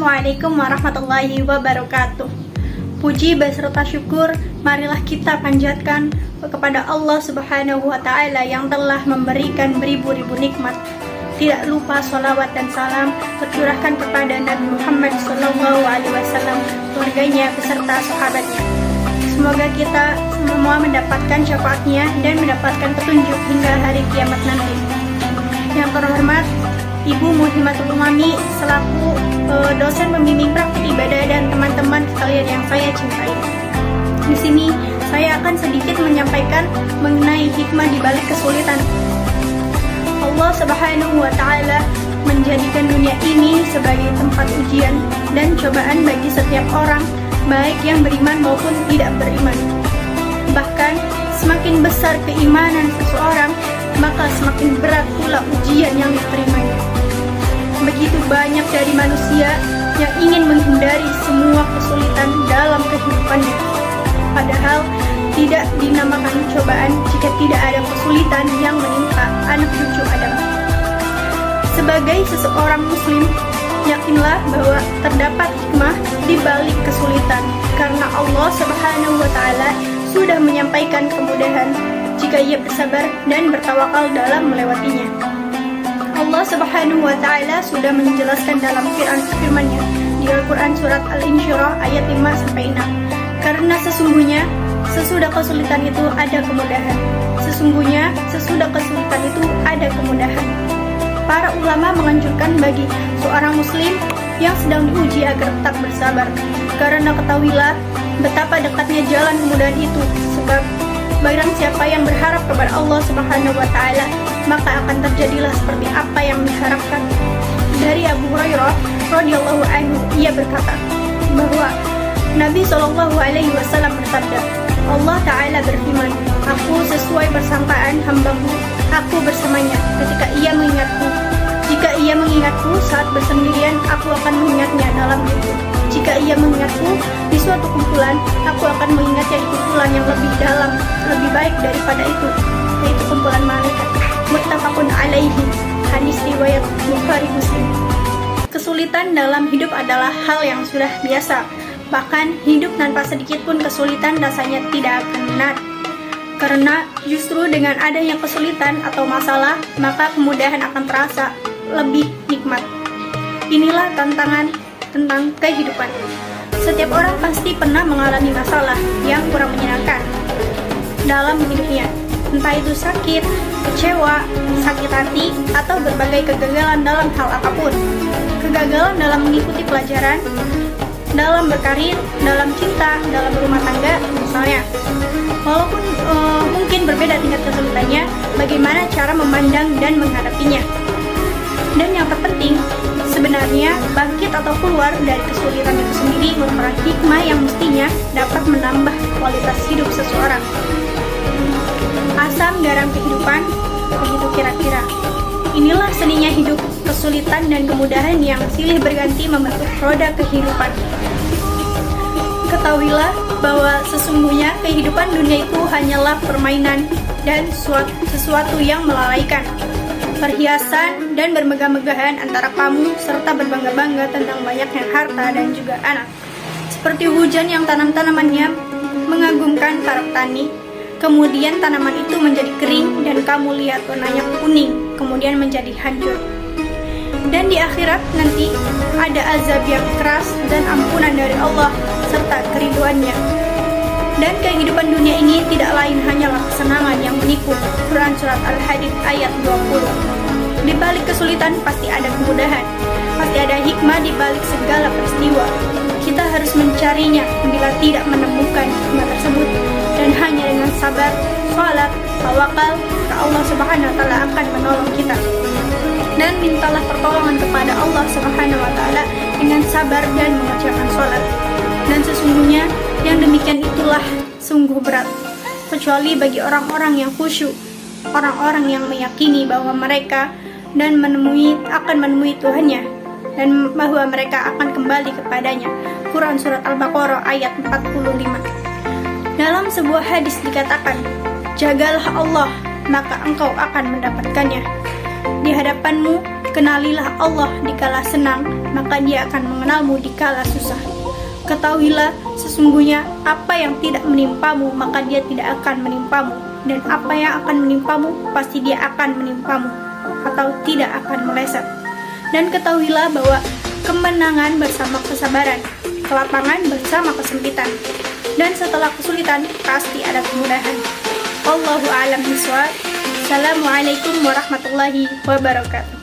Assalamualaikum warahmatullahi wabarakatuh. Puji beserta syukur marilah kita panjatkan kepada Allah Subhanahu wa Ta'ala yang telah memberikan beribu-ribu nikmat. Tidak lupa sholawat dan salam tercurahkan kepada Nabi Muhammad SAW, keluarganya beserta sahabatnya. Semoga kita semua mendapatkan syafaatnya dan mendapatkan petunjuk hingga hari kiamat nanti. Yang terhormat Ibu Muhimmatul Umami selaku dosen pembimbing praktik ibadah dan teman-teman sekalian yang saya cintai. Di sini saya akan sedikit menyampaikan mengenai hikmah di balik kesulitan. Allah Subhanahu wa Ta'ala menjadikan dunia ini sebagai tempat ujian dan cobaan bagi setiap orang, baik yang beriman maupun tidak beriman. Bahkan semakin besar keimanan seseorang, maka semakin berat pula ujian yang diterimanya. Begitu banyak dari manusia yang ingin menghindari semua kesulitan dalam kehidupannya. Padahal tidak dinamakan cobaan jika tidak ada kesulitan yang menimpa anak cucu Adam. Sebagai seseorang muslim, yakinlah bahwa terdapat hikmah di balik kesulitan, karena Allah Subhanahu wa Ta'ala sudah menyampaikan kemudahan jika ia bersabar dan bertawakal dalam melewatinya. Allah Subhanahu wa Ta'ala sudah menjelaskan dalam firman-Nya di Al-Quran surat Al-Insyirah ayat 5-6. Karena sesungguhnya sesudah kesulitan itu ada kemudahan. Sesungguhnya sesudah kesulitan itu ada kemudahan. Para ulama menganjurkan bagi seorang muslim yang sedang diuji agar tetap bersabar, karena ketahuilah betapa dekatnya jalan kemudahan itu, sebab barang siapa yang berharap kepada Allah Subhanahu wa Ta'ala, maka akan terjadilah seperti apa yang diharapkan. Dari Abu Hurairah radhiyallahu anhu, ia berkata bahwa Nabi SAW bersabda, Allah Ta'ala berfirman, aku sesuai persangkaan hambaku, aku bersamanya ketika ia mengingatku. Jika ia mengingatku saat bersendirian, aku akan mengingatnya dalam mimpi. Jika ia mengingatku di suatu kumpulan, aku akan mengingatnya di kumpulan yang lebih dalam, lebih baik daripada itu, yaitu kumpulan malaikat. Muttafaqun alaihi, hadis riwayat Bukhari Muslim. Kesulitan dalam hidup adalah hal yang sudah biasa. Bahkan hidup tanpa sedikit pun kesulitan rasanya tidak akan benar. Karena justru dengan adanya kesulitan atau masalah, maka kemudahan akan terasa lebih nikmat. Inilah tantangan tentang kehidupan. Setiap orang pasti pernah mengalami masalah yang kurang menyenangkan dalam hidupnya. Entah itu sakit, kecewa, sakit hati, atau berbagai kegagalan dalam hal apapun. Kegagalan dalam mengikuti pelajaran, dalam berkarir, dalam cinta, dalam rumah tangga, misalnya. Walaupun mungkin berbeda tingkat kesulitannya, bagaimana cara memandang dan menghadapinya. Dan yang terpenting, sebenarnya bangkit atau keluar dari kesulitan itu sendiri merupakan hikmah yang mestinya dapat menambah kualitas hidup seseorang. Asam garam kehidupan, begitu kira-kira. Inilah seninya hidup, kesulitan dan kemudahan yang silih berganti membentuk roda kehidupan. Ketahuilah bahwa sesungguhnya kehidupan dunia itu hanyalah permainan dan sesuatu yang melalaikan. Perhiasan dan bermegah-megahan antara kamu serta berbangga-bangga tentang banyaknya harta dan juga anak. Seperti hujan yang tanam-tanamannya mengagumkan para petani, kemudian tanaman itu menjadi kering dan kamu lihat warnanya kuning, kemudian menjadi hancur. Dan di akhirat nanti ada azab yang keras dan ampunan dari Allah serta keriduannya. Dan kehidupan dunia ini tidak lain hanyalah kesenangan yang menipu. Quran surat Al-Hadid ayat 20. Di balik kesulitan pasti ada kemudahan, pasti ada hikmah di balik segala peristiwa. Kita harus mencarinya bila tidak menemukan hikmah tersebut, dan hanya dengan sabar, sholat, tawakal, maka Allah Subhanahu wa Ta'ala akan menolong kita. Dan mintalah pertolongan kepada Allah Subhanahu wa Ta'ala dengan sabar dan mengerjakan sholat. Dan sesungguhnya yang demikian itulah sungguh berat, kecuali bagi orang-orang yang khusyuk, orang-orang yang meyakini bahwa mereka akan menemui Tuhannya, dan bahwa mereka akan kembali kepadanya. Quran surat Al-Baqarah ayat 45. Dalam sebuah hadis dikatakan, jagalah Allah, maka engkau akan mendapatkannya. Di hadapanmu, kenalilah Allah dikala senang, maka dia akan mengenalmu di kala susah. Ketahuilah, sesungguhnya apa yang tidak menimpamu, maka dia tidak akan menimpamu. Dan apa yang akan menimpamu, pasti dia akan menimpamu, atau tidak akan meleset. Dan ketahuilah bahwa kemenangan bersama kesabaran, kelapangan bersama kesempitan, dan setelah kesulitan pasti ada kemudahan. Wallahu a'lam bishawab. Assalamualaikum warahmatullahi wabarakatuh.